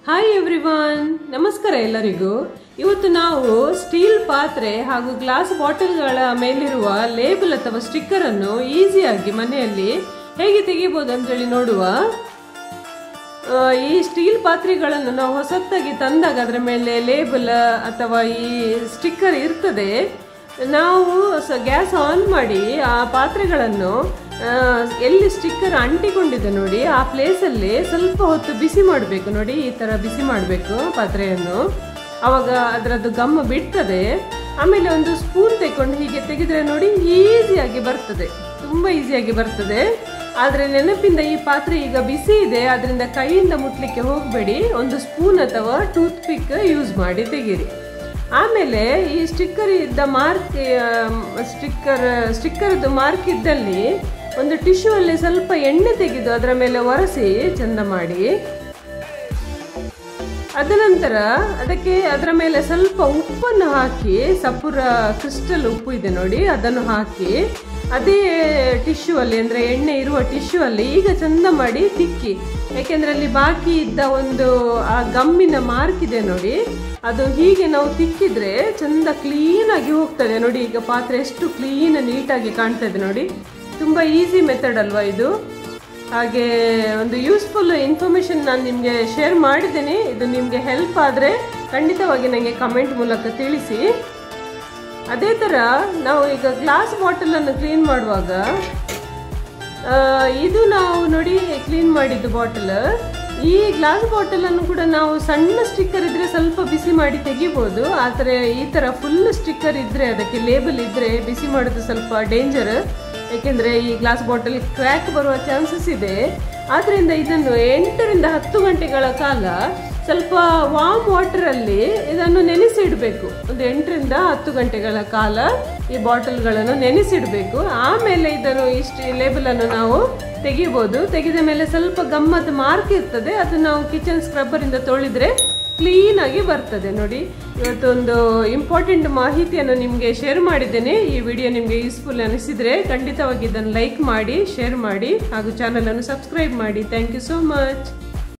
Hi everyone, ನಮಸ್ಕಾರ ಎಲ್ಲರಿಗೂ. ಇವತ್ತು ನಾವು ಸ್ಟೀಲ್ ಪಾತ್ರೆ ಹಾಗೂ ಗ್ಲಾಸ್ ಬಾಟಲ್ಗಳ ಮೇಲಿರುವ ಲೇಬಲ್ ಅಥವಾ ಸ್ಟಿಕ್ಕರ್ ಅನ್ನು ಈಸಿಯಾಗಿ ಮನೆಯಲ್ಲಿ ಹೇಗೆ ತೆಗಿಬಹುದು ಅಂತೇಳಿ ನೋಡುವ. ಈ ಸ್ಟೀಲ್ ಪಾತ್ರೆಗಳನ್ನು ನಾವು ಹೊಸತ್ತಾಗಿ ತಂದಾಗ ಅದರ ಮೇಲೆ ಲೇಬಲ್ ಅಥವಾ ಈ ಸ್ಟಿಕ್ಕರ್ ಇರ್ತದೆ. ನಾವು ಗ್ಯಾಸ್ ಆನ್ ಮಾಡಿ ಆ ಪಾತ್ರೆಗಳನ್ನು ಎಲ್ಲಿ ಸ್ಟಿಕ್ಕರ್ ಅಂಟಿಕೊಂಡಿದೆ ನೋಡಿ ಆ ಪ್ಲೇಸಲ್ಲಿ ಸ್ವಲ್ಪ ಹೊತ್ತು ಬಿಸಿ ಮಾಡಬೇಕು. ನೋಡಿ, ಈ ತರ ಬಿಸಿ ಮಾಡಬೇಕು ಪಾತ್ರೆಯನ್ನು. ಅವಾಗ ಅದರದ್ದು ಗಮ್ಮ ಬಿಡ್ತದೆ. ಆಮೇಲೆ ಒಂದು ಸ್ಪೂನ್ ತೆಕೊಂಡು ಹೀಗೆ ತೆಗೆದ್ರೆ ನೋಡಿ ಈಸಿಯಾಗಿ ಬರ್ತದೆ, ತುಂಬಾ ಈಸಿಯಾಗಿ ಬರ್ತದೆ. ಆದ್ರೆ ನೆನಪಿಂದ ಈ ಪಾತ್ರೆ ಈಗ ಬಿಸಿ ಇದೆ, ಅದರಿಂದ ಕೈಯಿಂದ ಮುಟ್ಲಿಕ್ಕೆ ಹೋಗಬೇಡಿ. ಒಂದು ಸ್ಪೂನ್ ಅಥವಾ ಟೂತ್ ಪಿಕ್ ಯೂಸ್ ಮಾಡಿ ತೆಗೀರಿ. ಆಮೇಲೆ ಈ ಸ್ಟಿಕ್ಕರ್ ಇದ್ದ ಸ್ಟಿಕ್ಕರ್ದು ಮಾರ್ಕ್ ಇದ್ದಲ್ಲಿ ಒಂದು ಟಿಶ್ಯೂ ಅಲ್ಲಿ ಸ್ವಲ್ಪ ಎಣ್ಣೆ ತೆಗೆದು ಅದರ ಮೇಲೆ ಒರೆಸಿ ಚಂದ ಮಾಡಿ. ಅದನಂತರ ಅದರ ಮೇಲೆ ಸ್ವಲ್ಪ ಉಪ್ಪನ್ನು ಹಾಕಿ, ಸಪುರ ಕ್ರಿಸ್ಟಲ್ ಉಪ್ಪು ಇದೆ ನೋಡಿ, ಅದನ್ನು ಹಾಕಿ ಅದೇ ಟಿಶ್ಯೂ ಅಲ್ಲಿ, ಅಂದ್ರೆ ಎಣ್ಣೆ ಇರುವ ಟಿಶ್ಯೂ ಅಲ್ಲಿ ಈಗ ಚಂದ ಮಾಡಿ ತಿಕ್ಕಿ. ಯಾಕೆಂದ್ರೆ ಅಲ್ಲಿ ಬಾಕಿ ಇದ್ದ ಒಂದು ಆ ಗಮ್ಮಿನ ಮಾರ್ಕ್ ಇದೆ ನೋಡಿ, ಅದು ಹೀಗೆ ನಾವು ತಿಕ್ಕಿದ್ರೆ ಚಂದ ಕ್ಲೀನ್ ಆಗಿ ಹೋಗ್ತದೆ. ನೋಡಿ, ಈಗ ಪಾತ್ರೆ ಎಷ್ಟು ಕ್ಲೀನ್ ನೀಟಾಗಿ ಕಾಣ್ತದೆ ನೋಡಿ. ತುಂಬಾ ಈಸಿ ಮೆಥಡ್ ಅಲ್ವಾ ಇದು? ಹಾಗೆ ಒಂದು ಯೂಸ್ಫುಲ್ ಇನ್ಫಾರ್ಮೇಶನ್ ನಾನು ನಿಮಗೆ ಶೇರ್ ಮಾಡಿದ್ದೇನೆ. ಇದು ನಿಮಗೆ ಹೆಲ್ಪ್ ಆದರೆ ಖಂಡಿತವಾಗಿ ನನಗೆ ಕಮೆಂಟ್ ಮೂಲಕ ತಿಳಿಸಿ. ಅದೇ ಥರ ನಾವು ಈಗ ಗ್ಲಾಸ್ ಬಾಟಲನ್ನು ಕ್ಲೀನ್ ಮಾಡುವಾಗ, ಇದು ನಾವು ನೋಡಿ ಕ್ಲೀನ್ ಮಾಡಿದ್ದು ಬಾಟಲ್. ಈ ಗ್ಲಾಸ್ ಬಾಟಲನ್ನು ಕೂಡ ನಾವು ಸಣ್ಣ ಸ್ಟಿಕ್ಕರ್ ಇದ್ರೆ ಸ್ವಲ್ಪ ಬಿಸಿ ಮಾಡಿ ತೆಗಿಬೋದು. ಆದರೆ ಈ ಥರ ಫುಲ್ ಸ್ಟಿಕ್ಕರ್ ಇದ್ರೆ, ಅದಕ್ಕೆ ಲೇಬಲ್ ಇದ್ರೆ ಬಿಸಿ ಮಾಡೋದು ಸ್ವಲ್ಪ ಡೇಂಜರ್. ಯಾಕೆಂದರೆ ಈ ಗ್ಲಾಸ್ ಬಾಟಲ್ ಕ್ರ್ಯಾಕ್ ಬರುವ ಚಾನ್ಸಸ್ ಇದೆ. ಆದ್ದರಿಂದ ಇದನ್ನು 8 ರಿಂದ 10 ಗಂಟೆಗಳ ಕಾಲ ಸ್ವಲ್ಪ ವಾರ್ಮ್ ವಾಟರಲ್ಲಿ ಇದನ್ನು ನೆನೆಸಿಡಬೇಕು. ಒಂದು 8 ರಿಂದ 10 ಗಂಟೆಗಳ ಕಾಲ ಈ ಬಾಟಲ್ಗಳನ್ನು ನೆನೆಸಿಡಬೇಕು. ಆಮೇಲೆ ಇದನ್ನು ಲೇಬಲನ್ನು ನಾವು ತೆಗಿಬೋದು. ತೆಗೆದ ಮೇಲೆ ಸ್ವಲ್ಪ ಗಮ್ಮತ್ ಮಾರ್ಕ್ ಇರ್ತದೆ, ಅದು ನಾವು ಕಿಚನ್ ಸ್ಕ್ರಬ್ಬರಿಂದ ತೊಳೆದ್ರೆ ಕ್ಲೀನ್ ಆಗಿ ಬರ್ತದೆ. ನೋಡಿ, ಇವತ್ತೊಂದು ಇಂಪಾರ್ಟೆಂಟ್ ಮಾಹಿತಿಯನ್ನು ನಿಮಗೆ ಶೇರ್ ಮಾಡಿದ್ದೇನೆ. ಈ ವಿಡಿಯೋ ನಿಮಗೆ ಯೂಸ್ಫುಲ್ ಅನಿಸಿದರೆ ಖಂಡಿತವಾಗಿ ಇದನ್ನು ಲೈಕ್ ಮಾಡಿ, ಶೇರ್ ಮಾಡಿ ಹಾಗೂ ಚಾನಲನ್ನು ಸಬ್ಸ್ಕ್ರೈಬ್ ಮಾಡಿ. Thank you so much.